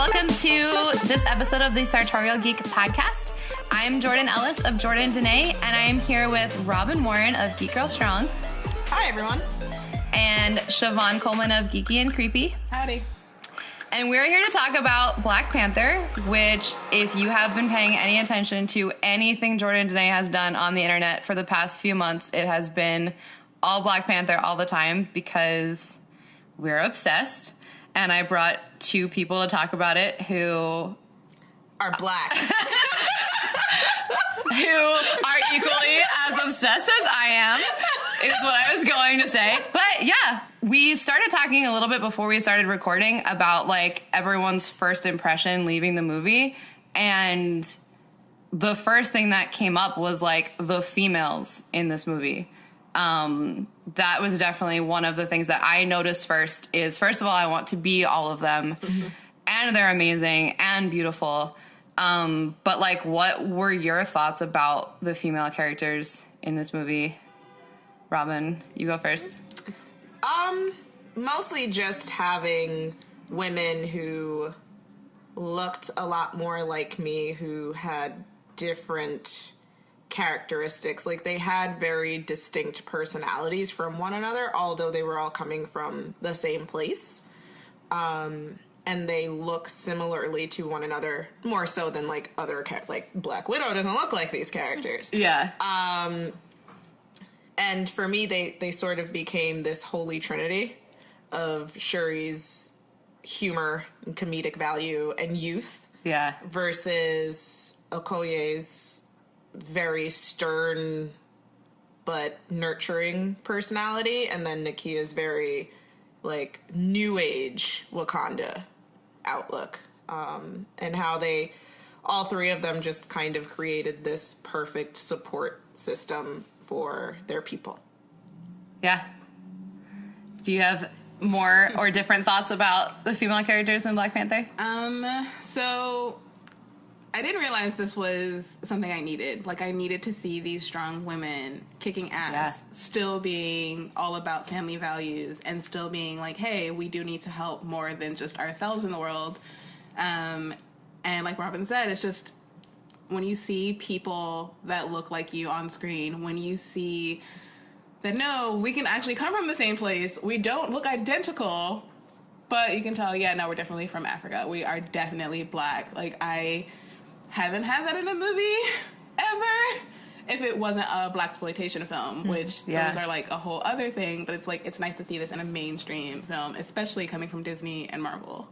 welcome to this episode of the Sartorial Geek podcast. I am Jordan Ellis of Jordan Danae, and I am here with Robyn Warren of Geek Girl Strong. Hi, everyone. And Chavon Coleman of Geeky and Creepy. Howdy. And we're here to talk about Black Panther, which, if you have been paying any attention to anything Jordan Danae has done on the internet for the past few months, it has been all Black Panther all the time because we're obsessed. And I brought two people to talk about it who are black. Who are equally as obsessed as I am, is what I was going to say. But yeah, we started talking a little bit before we started recording about like everyone's first impression leaving the movie. And the first thing that came up was like the females in this movie. That was definitely one of the things that I noticed first is, first of all, I want to be all of them. Mm-hmm. And they're amazing and beautiful. But like, what were your thoughts about the female characters in this movie? Robyn, you go first. Mostly just having women who looked a lot more like me, who had different characteristics. Like, they had very distinct personalities from one another, although they were all coming from the same place. And they look similarly to one another, more so than like other like Black Widow doesn't look like these characters. Yeah. And for me, they sort of became this holy trinity of Shuri's humor and comedic value and youth. Yeah. Versus Okoye's very stern but nurturing personality, and then Nakia's very like new age Wakanda outlook, and how they, all three of them, just kind of created this perfect support system for their people. Yeah. Do you have more or different thoughts about the female characters in Black Panther? So I didn't realize this was something I needed. Like, I needed to see these strong women kicking ass, still being all about family values, and still being like, hey, we do need to help more than just ourselves in the world. And like Robyn said, it's just when you see people that look like you on screen, when you see that, no, we can actually come from the same place, we don't look identical, but you can tell, yeah, no, we're definitely from Africa. We are definitely black. Like, I haven't had that in a movie ever, if it wasn't a blaxploitation film, which those are like a whole other thing, but it's like, it's nice to see this in a mainstream film, especially coming from Disney and Marvel.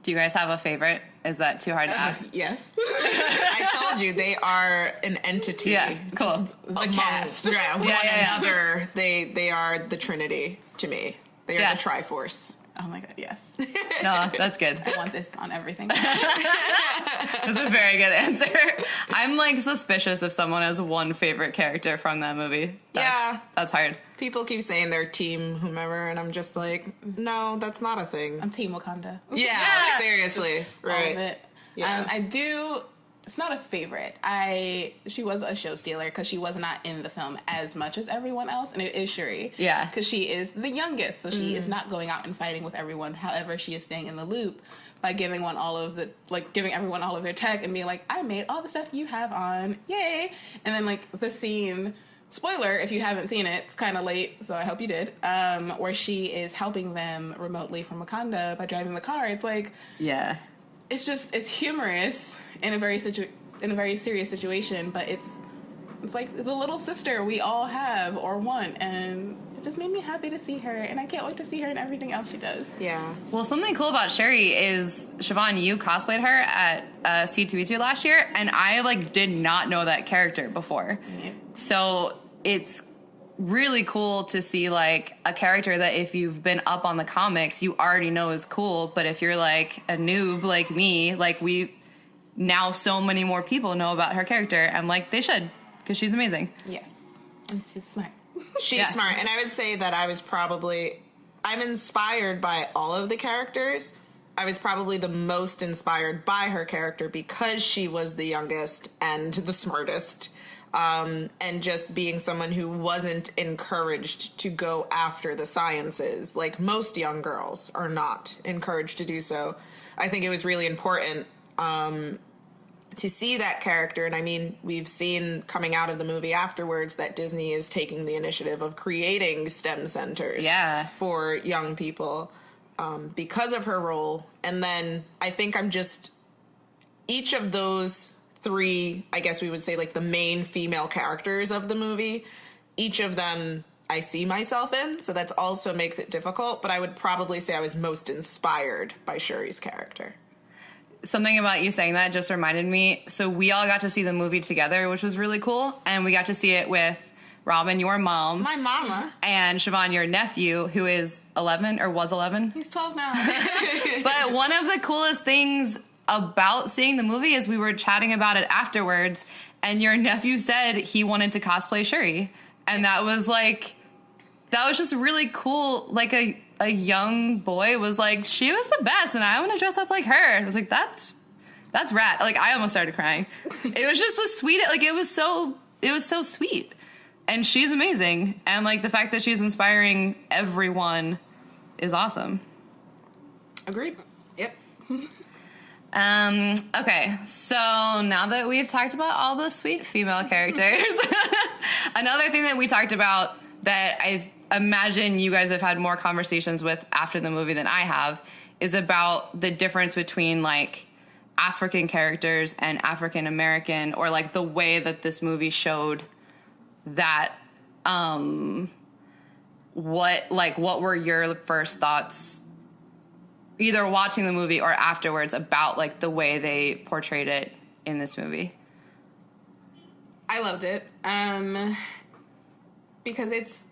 Do you guys have a favorite? Is that too hard to ask? Yes. I told you, they are an entity. Yeah, cool. The cast. Yeah, one another. They are the Trinity to me. They are the Triforce. Oh my god, yes. No, that's good. I want this on everything. That's a very good answer. I'm like suspicious if someone has one favorite character from that movie. That's hard. People keep saying they're team whomever, and I'm just like, no, that's not a thing. I'm team Wakanda. Yeah. Seriously. Right. All of it. Yeah. I do. It's not a favorite. She was a show stealer because she was not in the film as much as everyone else, and it is Shuri. Yeah. Because she is the youngest, so she is not going out and fighting with everyone. However, she is staying in the loop by giving everyone all of their tech and being like, I made all the stuff you have on, yay! And then like the scene, spoiler if you haven't seen it, it's kind of late, so I hope you did. Where she is helping them remotely from Wakanda by driving the car. It's like, yeah. It's humorous in a very serious situation, but it's like the little sister we all have or want, and it just made me happy to see her, and I can't wait to see her in everything else she does. Yeah. Well, something cool about Shuri is, Chavon, you cosplayed her at C2E2 last year, and I like did not know that character before. Yeah. So it's really cool to see like a character that if you've been up on the comics you already know is cool, but if you're like a noob like me, like we now so many more people know about her character, and like they should, because she's amazing. Yes, and she's smart. She's smart, and I would say that I'm inspired by all of the characters. I was probably the most inspired by her character because she was the youngest and the smartest. and just being someone who wasn't encouraged to go after the sciences, like most young girls are not encouraged to do so. I think it was really important to see that character. And I mean, we've seen coming out of the movie afterwards that Disney is taking the initiative of creating STEM centers for young people because of her role. And then I think each of those three, I guess we would say, like the main female characters of the movie, each of them I see myself in, so that also makes it difficult, but I would probably say I was most inspired by Shuri's character. Something about you saying that just reminded me, so we all got to see the movie together, which was really cool, and we got to see it with Robyn, your mom. My mama. And Chavon, your nephew, who is 11, or was 11. He's 12 now. But one of the coolest things about seeing the movie is we were chatting about it afterwards, and your nephew said he wanted to cosplay Shuri, and that was just really cool. Like a young boy was like, she was the best and I want to dress up like her. I was like, that's rad. Like, I almost started crying. It was just the sweetest, like, it was so sweet, and she's amazing, and like the fact that she's inspiring everyone is awesome. Agreed. Yep. Okay, so now that we've talked about all the sweet female characters, another thing that we talked about that I imagine you guys have had more conversations with after the movie than I have is about the difference between, like, African characters and African American, or like the way that this movie showed that, what were your first thoughts either watching the movie or afterwards about, like, the way they portrayed it in this movie? I loved it. Because it's,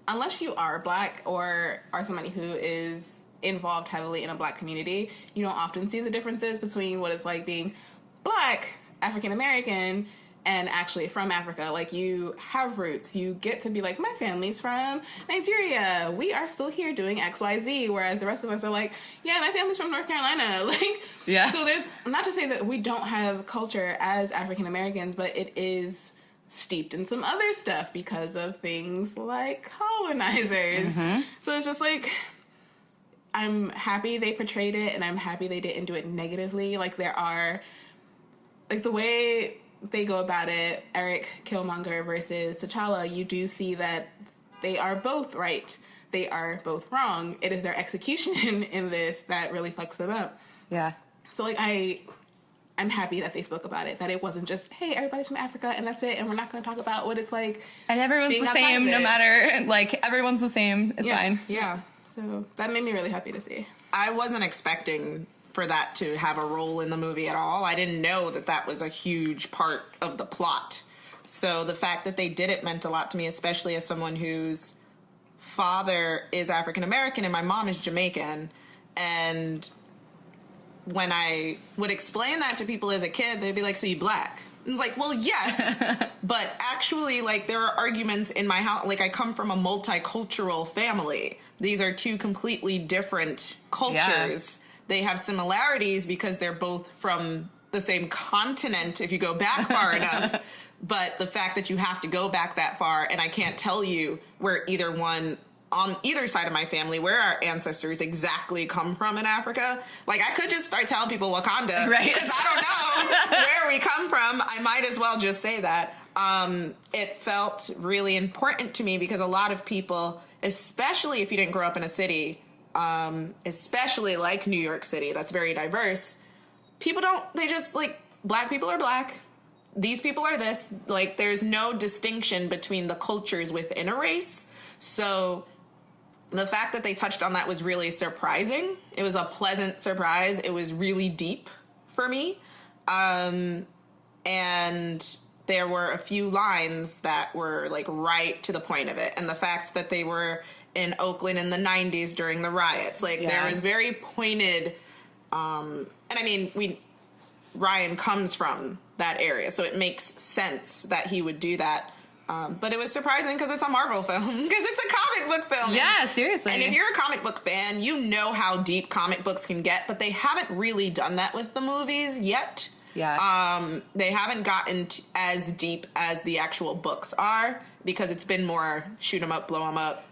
unless you are Black or are somebody who is involved heavily in a Black community, you don't often see the differences between what it's like being Black, African American, and actually from Africa. Like, you have roots. You get to be like, my family's from Nigeria. We are still here doing XYZ. Whereas the rest of us are like, yeah, my family's from North Carolina. Like, yeah. So there's, not to say that we don't have culture as African Americans, but it is steeped in some other stuff because of things like colonizers. Mm-hmm. So it's just like, I'm happy they portrayed it, and I'm happy they didn't do it negatively. Like, there are, like, the way they go about it, Eric Killmonger versus T'Challa, you do see that they are both right. They are both wrong. It is their execution in this that really fucks them up. Yeah. So, like, I'm happy that they spoke about it, that it wasn't just, hey, everybody's from Africa and that's it, and we're not going to talk about what it's like. And everyone's the same, no matter, like, everyone's the same. It's fine. Yeah. So that made me really happy to see. I wasn't expecting for that to have a role in the movie at all. I didn't know that was a huge part of the plot. So the fact that they did it meant a lot to me, especially as someone whose father is African American and my mom is Jamaican. And when I would explain that to people as a kid, they'd be like, so you Black? And it's like, well, yes, but actually, like, there are arguments in my house. Like, I come from a multicultural family. These are two completely different cultures. Yeah. They have similarities because they're both from the same continent if you go back far enough. But the fact that you have to go back that far, and I can't tell you where either one, on either side of my family, where our ancestors exactly come from in Africa. Like, I could just start telling people Wakanda, right? Because I don't know where we come from. I might as well just say that. It felt really important to me because a lot of people, especially if you didn't grow up in a city, especially like New York City, that's very diverse, they just, like, Black people are Black. These people are this. Like, there's no distinction between the cultures within a race. So the fact that they touched on that was really surprising. It was a pleasant surprise. It was really deep for me. And there were a few lines that were, like, right to the point of it. And the fact that they were in Oakland in the 90s during the riots. Like, there was very pointed, and I mean, Ryan comes from that area, so it makes sense that he would do that. But it was surprising because it's a Marvel film, because it's a comic book film. Yeah, seriously. And if you're a comic book fan, you know how deep comic books can get, but they haven't really done that with the movies yet. Yeah. They haven't gotten as deep as the actual books are, because it's been more shoot 'em up, blow 'em up,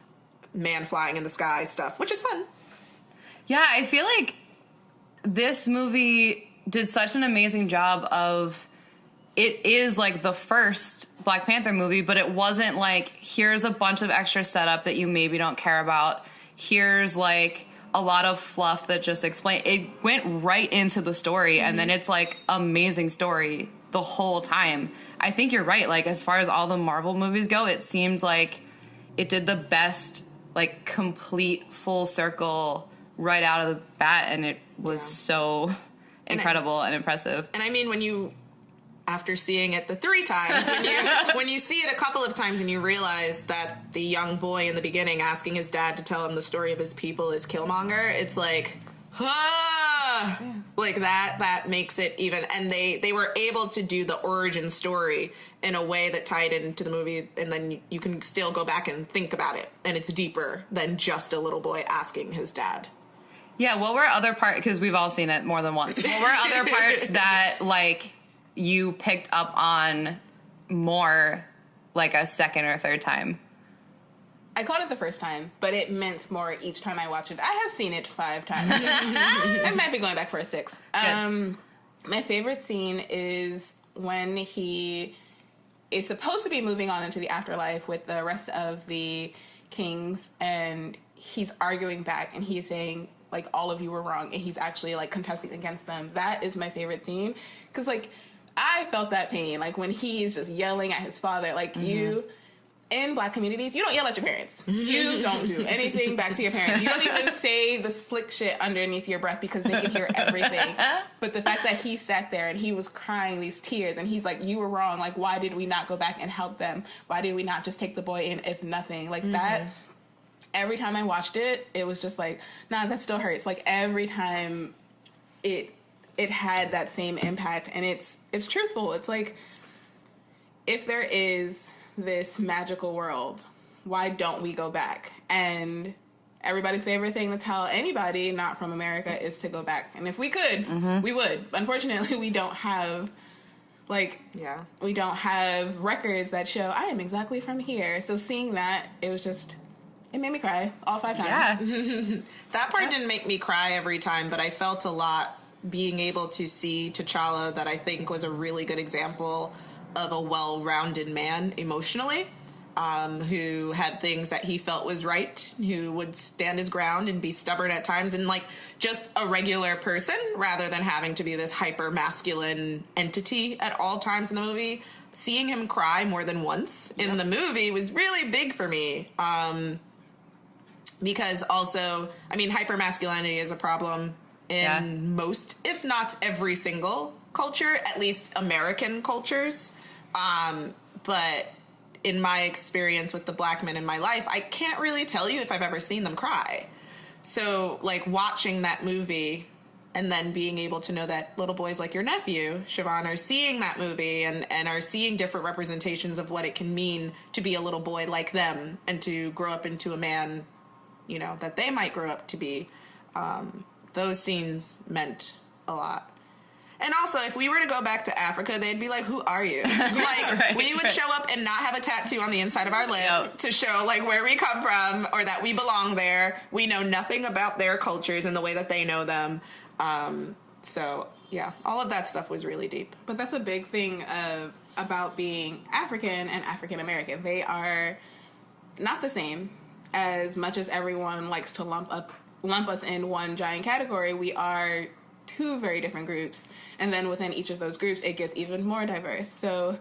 man flying in the sky stuff, which is fun. Yeah, I feel like this movie did such an amazing job of, it is like the first Black Panther movie, but it wasn't like, here's a bunch of extra setup that you maybe don't care about. Here's like a lot of fluff that just explained. It went right into the story, and then it's like amazing story the whole time. I think you're right. Like, as far as all the Marvel movies go, it seemed like it did the best, like, complete full circle right out of the bat, and it was so incredible and impressive. And I mean, when you, after seeing it the 3 times, when you see it a couple of times and you realize that the young boy in the beginning asking his dad to tell him the story of his people is Killmonger, it's like, like that makes it even. And they were able to do the origin story in a way that tied into the movie, and then you can still go back and think about it, and it's deeper than just a little boy asking his dad. Yeah, what were other parts, because we've all seen it more than once, what were other parts that, like, you picked up on more, like, a second or third time? I caught it the first time, but it meant more each time I watched it. I have seen it 5 times. I might be going back for a 6th. My favorite scene is when he is supposed to be moving on into the afterlife with the rest of the kings, and he's arguing back, and he's saying, like, all of you were wrong, and he's actually, like, contesting against them. That is my favorite scene, because, like, I felt that pain, like, when he's just yelling at his father, like, you, in Black communities, you don't yell at your parents. You don't do anything back to your parents. You don't even say the slick shit underneath your breath, because they can hear everything. But the fact that he sat there and he was crying these tears, and he's like, you were wrong, like, why did we not go back and help them? Why did we not just take the boy in, if nothing? Like, that... Every time I watched it, it was just like, nah, that still hurts. Like, every time it had that same impact, and it's truthful. It's like, if there is this magical world, why don't we go back? And everybody's favorite thing to tell anybody not from America is to go back. And if we could, we would. Unfortunately, we don't have, like, we don't have records that show I am exactly from here. So seeing that, it was just... It made me cry all 5 times. Yeah. That part didn't make me cry every time, but I felt a lot being able to see T'Challa, that I think was a really good example of a well-rounded man emotionally, who had things that he felt was right, who would stand his ground and be stubborn at times, and, like, just a regular person rather than having to be this hyper-masculine entity at all times in the movie. Seeing him cry more than once in the movie was really big for me. Because also, I mean, hypermasculinity is a problem in most, if not every single culture, at least American cultures. But in my experience with the Black men in my life, I can't really tell you if I've ever seen them cry. So, like, watching that movie and then being able to know that little boys like your nephew, Chavon, are seeing that movie and are seeing different representations of what it can mean to be a little boy like them and to grow up into a man, you know, that they might grow up to be. Those scenes meant a lot. And also, if we were to go back to Africa, they'd be like, who are you? Like, we would show up and not have a tattoo on the inside of our lip to show, like, where we come from or that we belong there. We know nothing about their cultures and the way that they know them. So, yeah, all of that stuff was really deep. But that's a big thing about being African and African American. They are not the same. As much as everyone likes to lump us in one giant category, we are 2 very different groups. And then within each of those groups, it gets even more diverse. So,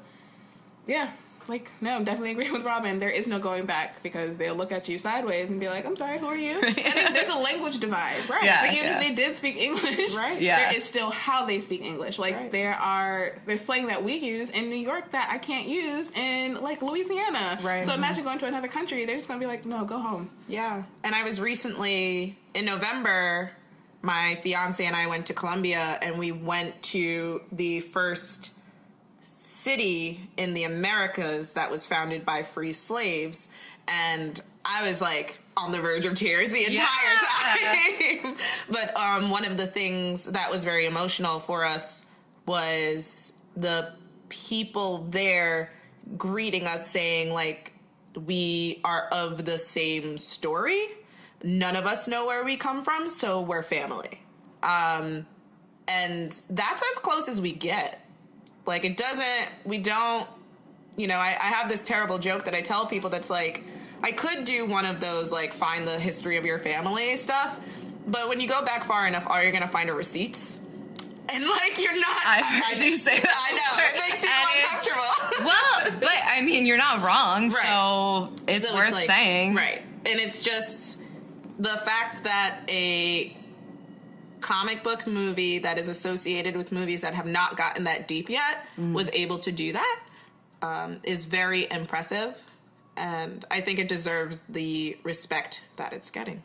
yeah, like, no, I'm definitely agreeing with Robyn. There is no going back, because they'll look at you sideways and be like, I'm sorry, who are you? And there's a language divide, right? Yeah, like, even if they did speak English, right? There is still how they speak English. Like, there's slang that we use in New York that I can't use in, like, Louisiana. Right. So imagine going to another country, they're just going to be like, no, go home. Yeah. And I was recently, in November, my fiance and I went to Colombia, and we went to the first city in the Americas that was founded by free slaves, and I was, like, on the verge of tears the entire time. But one of the things that was very emotional for us was the people there greeting us saying, like, we are of the same story. None of us know where we come from, so we're family. And that's as close as we get. Like, we don't, you know, I have this terrible joke that I tell people that's like, I could do one of those, like, find the history of your family stuff, but when you go back far enough, all you're going to find are receipts. And, like, you're not... I heard you say that. I know. It makes people uncomfortable. Well, but, I mean, you're not wrong, right. So it's worth like, saying. Right. And it's just the fact that a comic book movie that is associated with movies that have not gotten that deep yet was able to do that is very impressive. And I think it deserves the respect that it's getting.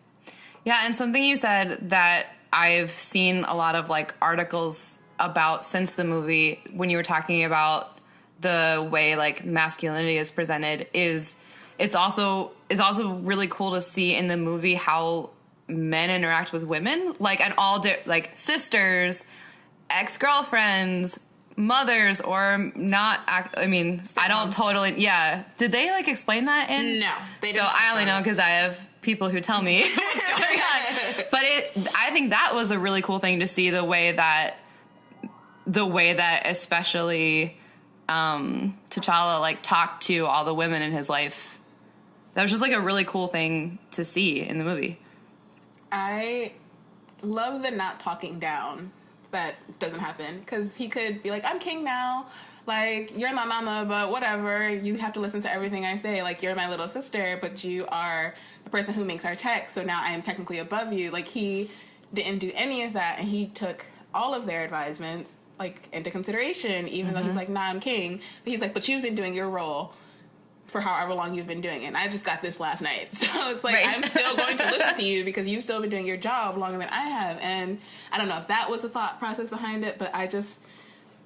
Yeah, and something you said that I've seen a lot of, like, articles about since the movie, when you were talking about the way, like, masculinity is presented, is it's also really cool to see in the movie how men interact with women, like, and all like sisters, ex-girlfriends, mothers, or not. I mean, I don't totally. Yeah, did they, like, explain that in? No, they didn't. So I only know because I have people who tell me what's going on. But I think that was a really cool thing to see, the way that especially T'Challa, like, talked to all the women in his life. That was just, like, a really cool thing to see in the movie. I love the not talking down that doesn't happen, because he could be like, I'm king now, like, you're my mama, but whatever, you have to listen to everything I say, like, you're my little sister, but you are the person who makes our text, so now I am technically above you. Like, he didn't do any of that, and he took all of their advisements, like, into consideration, even though he's like, nah, I'm king, but he's like, but you've been doing your role for however long you've been doing it. And I just got this last night. So it's like, right. I'm still going to listen to you because you've still been doing your job longer than I have. And I don't know if that was the thought process behind it, but I just,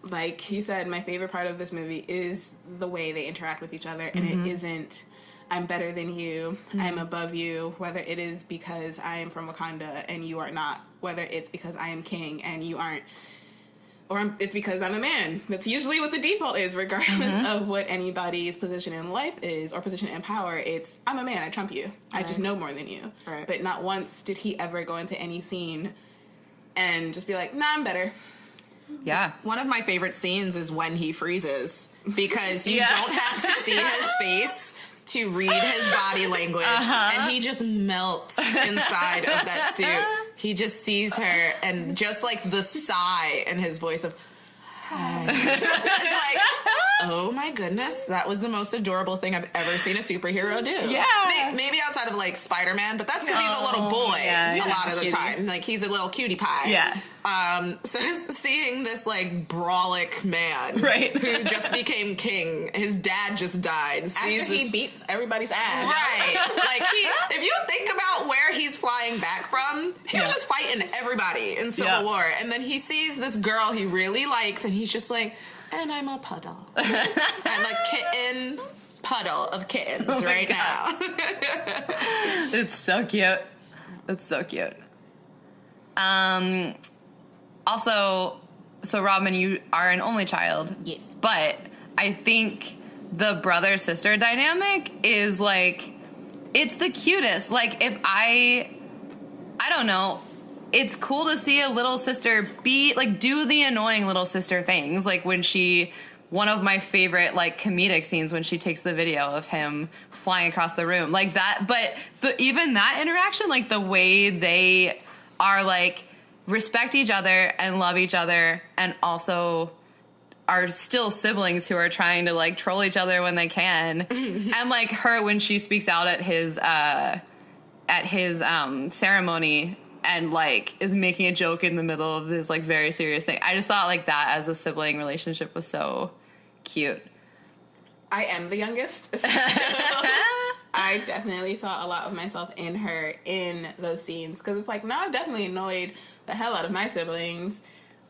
like you said, my favorite part of this movie is the way they interact with each other. And it isn't, I'm better than you, I'm above you, whether it is because I am from Wakanda and you are not, whether it's because I am king and you aren't, or it's because I'm a man. That's usually what the default is, regardless of what anybody's position in life is or position in power. It's, I'm a man, I trump you. Right. I just know more than you. Right. But not once did he ever go into any scene and just be like, nah, I'm better. Yeah. One of my favorite scenes is when he freezes, because you don't have to see his face to read his body language, and he just melts inside of that suit. He just sees her, and just, like, the sigh in his voice of, hi. It's like, oh my goodness, that was the most adorable thing I've ever seen a superhero do. Yeah. Maybe outside of, like, Spider-Man, but that's because he's a little boy a lot of the time. Like, he's a little cutie pie. Yeah. So seeing this, like, brolic man who just became king, his dad just died. After he beats everybody's ass. Right. Like, if you think about where he's flying back from, he was just fighting everybody in Civil War. And then he sees this girl he really likes, and he's just like, and I'm a puddle. I'm a kitten puddle of kittens now. It's so cute. It's so cute. Also, so Robyn, you are an only child. Yes. But I think the brother-sister dynamic is, like, it's the cutest. Like, if I don't know, it's cool to see a little sister do the annoying little sister things. Like, when one of my favorite, like, comedic scenes when she takes the video of him flying across the room. Like that, but even that interaction, like, the way they are, like, respect each other and love each other, and also are still siblings who are trying to, like, troll each other when they can. And, like, her when she speaks out at his ceremony and, like, is making a joke in the middle of this, like, very serious thing. I just thought, like, that as a sibling relationship was so cute. I am the youngest. So I definitely saw a lot of myself in her in those scenes, because it's like, no, I've definitely annoyed the hell out of my siblings,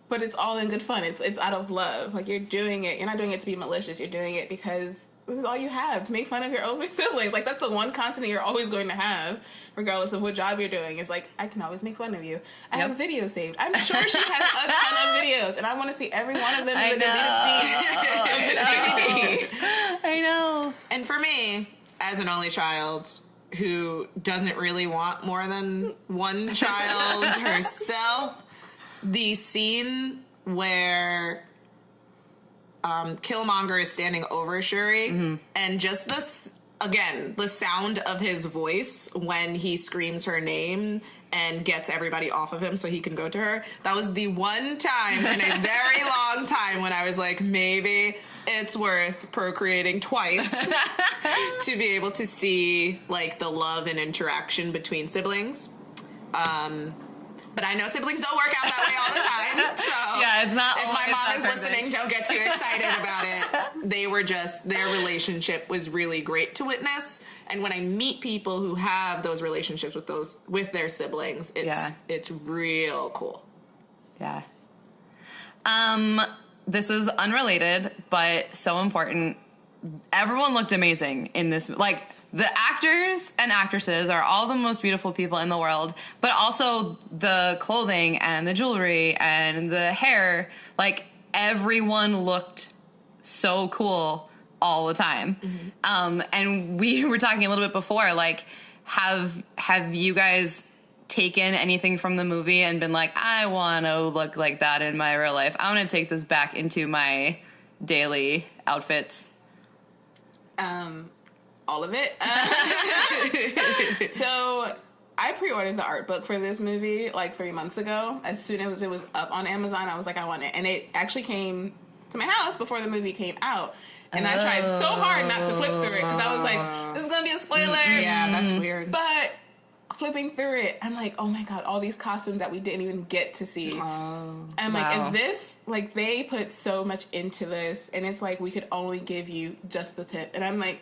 but it's all in good fun. It's out of love. Like, you're not doing it to be malicious. You're doing it because this is all you have, to make fun of your older siblings. Like, that's the one constant you're always going to have, regardless of what job you're doing. It's like, I can always make fun of you. I have videos saved. I'm sure she has a ton of videos, and I want to see every one of them in the deleted scenes. I know. And for me, as an only child who doesn't really want more than one child herself, the scene where Killmonger is standing over Shuri, and just this, again, the sound of his voice when he screams her name and gets everybody off of him so he can go to her. That was the one time in a very long time when I was like, maybe it's worth procreating twice to be able to see, like, the love and interaction between siblings. But I know siblings don't work out that way all the time. So yeah, it's not. If my mom is listening, don't get too excited about it. They were just, their relationship was really great to witness. And when I meet people who have those relationships with their siblings, it's real cool. Yeah. This is unrelated, but so important. Everyone looked amazing in this. Like, the actors and actresses are all the most beautiful people in the world, but also the clothing and the jewelry and the hair, like, everyone looked so cool all the time. And we were talking a little bit before, like, have you guys taken anything from the movie and been like, I want to look like that in my real life? I want to take this back into my daily outfits. All of it. So I pre-ordered the art book for this movie like 3 months ago. As soon as it was up on Amazon, I was like, I want it. And it actually came to my house before the movie came out. And I tried so hard not to flip through it because I was like, this is going to be a spoiler. Yeah, that's weird. But flipping through it, I'm like, oh my God, all these costumes that we didn't even get to see. I'm like, if this, like, they put so much into this, and it's like, we could only give you just the tip. And I'm like,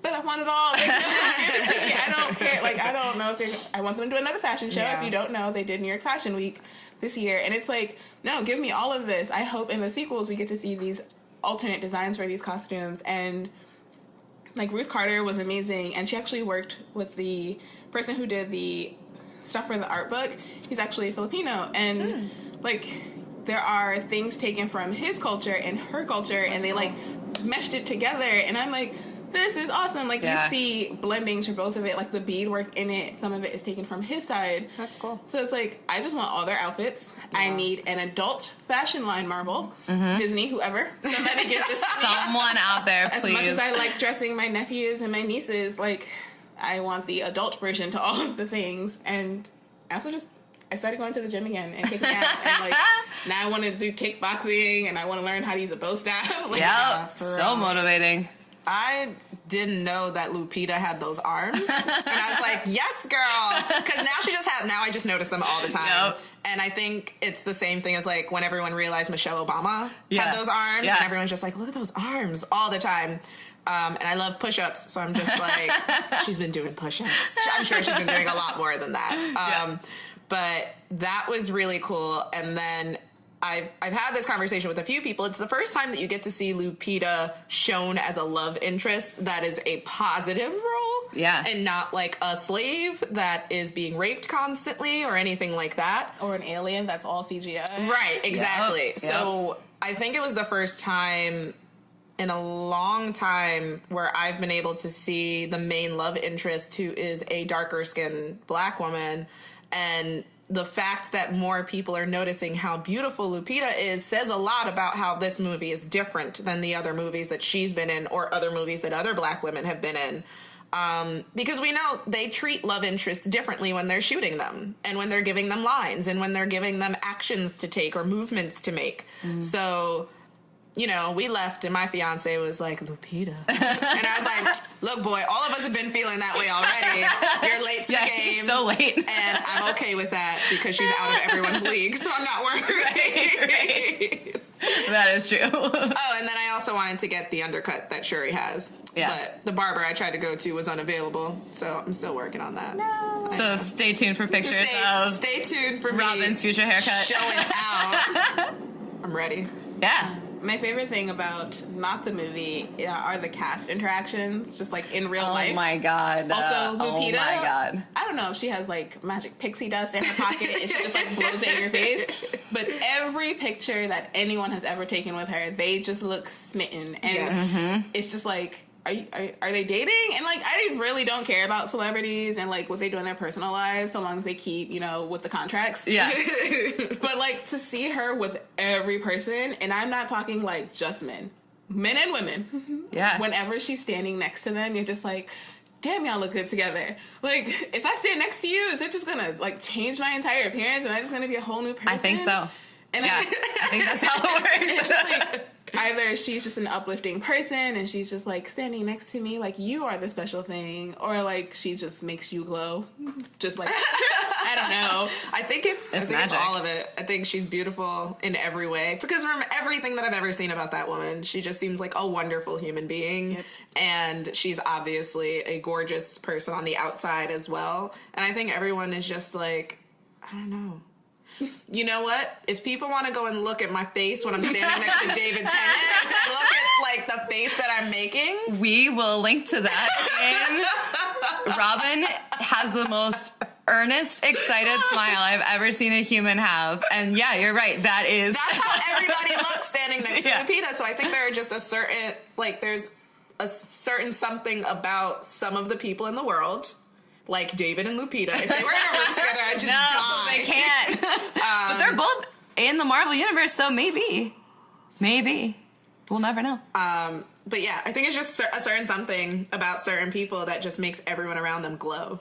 but I want it all. Like, I don't care. Like, I don't know if I want them to do another fashion show. Yeah. If you don't know, they did New York Fashion Week this year. And it's like, no, give me all of this. I hope in the sequels we get to see these alternate designs for these costumes. And, like, Ruth Carter was amazing. And she actually worked with the person who did the stuff for the art book. He's actually Filipino. And, like, there are things taken from his culture and her culture. And they, like, meshed it together. And I'm like, this is awesome. Like, you see blendings for both of it. Like, the beadwork in it, some of it is taken from his side. That's cool. So it's like, I just want all their outfits. Yeah. I need an adult fashion line, Marvel, Disney, whoever. Somebody get this. Someone out there, please. As much as I like dressing my nephews and my nieces, like, I want the adult version to all of the things. And I also I started going to the gym again and kicking ass. And, like, now I want to do kickboxing and I want to learn how to use a bow staff. Like, so motivating. I didn't know that Lupita had those arms. And I was like, yes, girl. Because now I just notice them all the time. Yep. And I think it's the same thing as, like, when everyone realized Michelle Obama had those arms. Yeah. And everyone's just like, look at those arms all the time. And I love push-ups. So I'm just like, she's been doing push-ups. I'm sure she's been doing a lot more than that. But that was really cool. And then I've had this conversation with a few people. It's the first time that you get to see Lupita shown as a love interest that is a positive role. Yeah. And not like a slave that is being raped constantly or anything like that. Or an alien that's all CGI. Right, exactly. Yep. So I think it was the first time in a long time where I've been able to see the main love interest who is a darker skinned Black woman. And the fact that more people are noticing how beautiful Lupita is says a lot about how this movie is different than the other movies that she's been in or other movies that other Black women have been in. Because we know they treat love interests differently when they're shooting them and when they're giving them lines and when they're giving them actions to take or movements to make. So, you know, we left and my fiance was like, Lupita. And I was like, look, boy, all of us have been feeling that way already. You're late to the game. He's so late. And I'm okay with that because she's out of everyone's league, so I'm not worried. Right. That is true. Oh, and then I also wanted to get the undercut that Shuri has. Yeah. But the barber I tried to go to was unavailable, so I'm still working on that. No. So stay tuned for pictures of stay tuned for Robyn's future haircut. Showing out. I'm ready. Yeah. My favorite thing about not the movie are the cast interactions, just like in real life. Oh my god. Also, Lupita. Oh my god. I don't know if she has like magic pixie dust in her pocket and she just like blows it in your face. But every picture that anyone has ever taken with her, they just look smitten. And it's just like, are they dating? And like, I really don't care about celebrities and like what they do in their personal lives, so long as they keep, you know, with the contracts. Yeah. But like to see her with every person, and I'm not talking like just men and women. Yeah. Whenever she's standing next to them, you're just like, damn, y'all look good together. Like, if I stand next to you, is it just gonna like change my entire appearance? Am I just gonna be a whole new person? I think so. And yeah, I think that's how it works. It's just like, either she's just an uplifting person and she's just like standing next to me like you are the special thing, or like she just makes you glow. Just like, I don't know. I think it's all of it. I think she's beautiful in every way, because from everything that I've ever seen about that woman, she just seems like a wonderful human being. Yep. And she's obviously a gorgeous person on the outside as well. And I think everyone is just like, I don't know. You know what? If people want to go and look at my face when I'm standing next to David Tennant, look at like the face that I'm making. We will link to that. And Robyn has the most earnest, excited smile I've ever seen a human have. And yeah, you're right. That's how everybody looks standing next to Yeah. Lupita. So I think there are just there's a certain something about some of the people in the world, like David and Lupita. If they were in a room together, I'd just die. They can't. But they're both in the Marvel Universe, so maybe. We'll never know. But yeah, I think it's just a certain something about certain people that just makes everyone around them glow.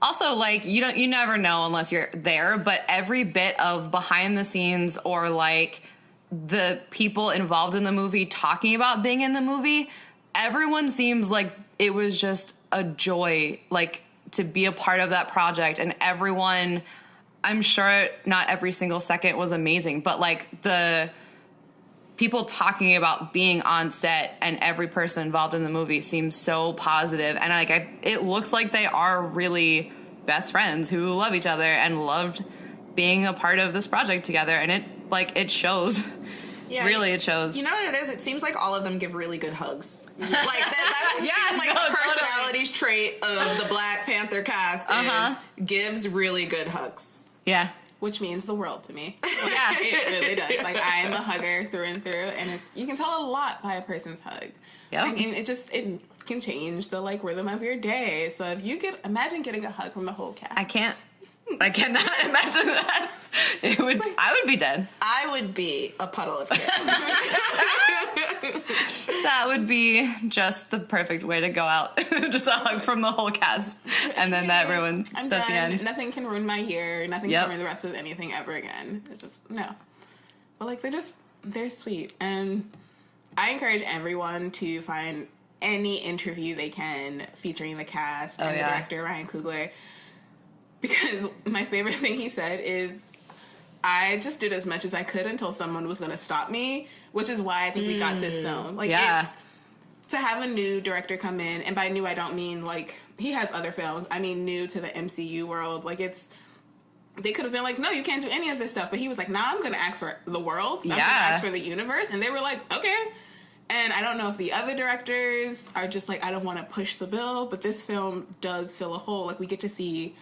Also, like, you never know unless you're there, but every bit of behind the scenes or like the people involved in the movie talking about being in the movie, everyone seems like it was just a joy, like, to be a part of that project. And everyone, I'm sure not every single second was amazing, but like the people talking about being on set and every person involved in the movie seems so positive. And like, it looks like they are really best friends who love each other and loved being a part of this project together. And it shows. Yeah, really, it shows. You know what it is? It seems like all of them give really good hugs. Like that's the personality trait of the Black Panther cast is gives really good hugs. Yeah. Which means the world to me. Yeah. It really does. Like, I am a hugger through and through, and you can tell a lot by a person's hug. Yeah. I mean, it can change the like rhythm of your day. So if you imagine getting a hug from the whole cast. I cannot imagine that. I would be dead. I would be a puddle of kittens. That would be just the perfect way to go out. Just a hug from the whole cast. And then that's done. the end. Nothing can ruin my year. Nothing can ruin the rest of anything ever again. It's just, no. But like, they're sweet. And I encourage everyone to find any interview they can featuring the cast and the director, Ryan Coogler. Because my favorite thing he said is, I just did as much as I could until someone was going to stop me, which is why I think we got this film. Like, it's to have a new director come in, and by new I don't mean like he has other films. I mean new to the MCU world. Like, they could have been like, no, you can't do any of this stuff, but he was like, nah, I'm going to ask for the world. I'm going to ask for the universe, and they were like, okay. And I don't know if the other directors are just like, I don't want to push the bill, but this film does fill a hole. Like, we get to see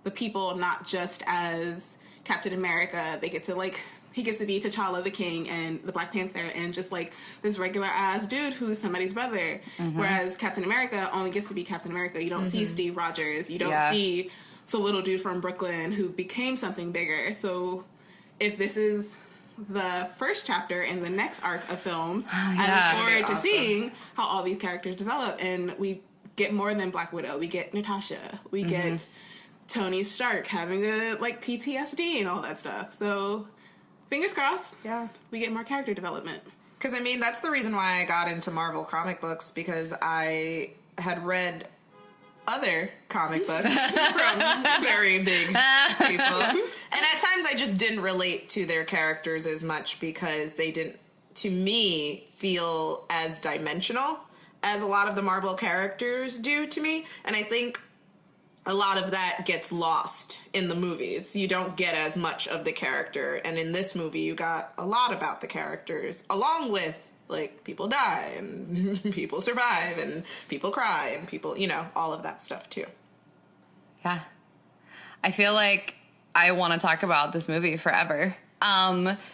the people not just as Captain America. They get to, like, he gets to be T'Challa the King and the Black Panther and just, like, this regular-ass dude who's somebody's brother. Mm-hmm. Whereas Captain America only gets to be Captain America. You don't see Steve Rogers. You don't see the little dude from Brooklyn who became something bigger. So if this is the first chapter in the next arc of films, I look forward to seeing how all these characters develop. And we get more than Black Widow. We get Natasha. We get Tony Stark having a like PTSD and all that stuff. So fingers crossed. Yeah, we get more character development. Because I mean, that's the reason why I got into Marvel comic books, because I had read other comic books from very big people, and at times I just didn't relate to their characters as much because they didn't, to me, feel as dimensional as a lot of the Marvel characters do to me. And I think a lot of that gets lost in the movies. You don't get as much of the character. And in this movie, you got a lot about the characters, along with, like, people die and people survive and people cry and people, you know, all of that stuff too. Yeah. I feel like I want to talk about this movie forever.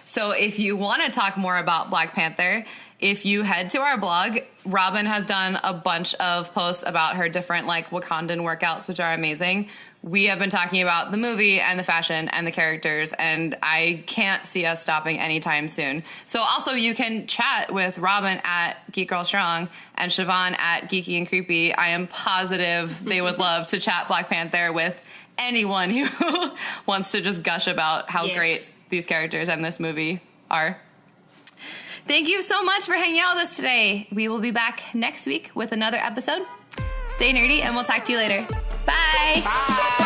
So if you want to talk more about Black Panther, if you head to our blog, Robyn has done a bunch of posts about her different, like, Wakandan workouts, which are amazing. We have been talking about the movie and the fashion and the characters, and I can't see us stopping anytime soon. So also you can chat with Robyn at Geek Girl Strong and Chavon at Geeky and Creepy. I am positive they would love to chat Black Panther with anyone who wants to just gush about how great these characters and this movie are. Thank you so much for hanging out with us today. We will be back next week with another episode. Stay nerdy, and we'll talk to you later. Bye. Bye.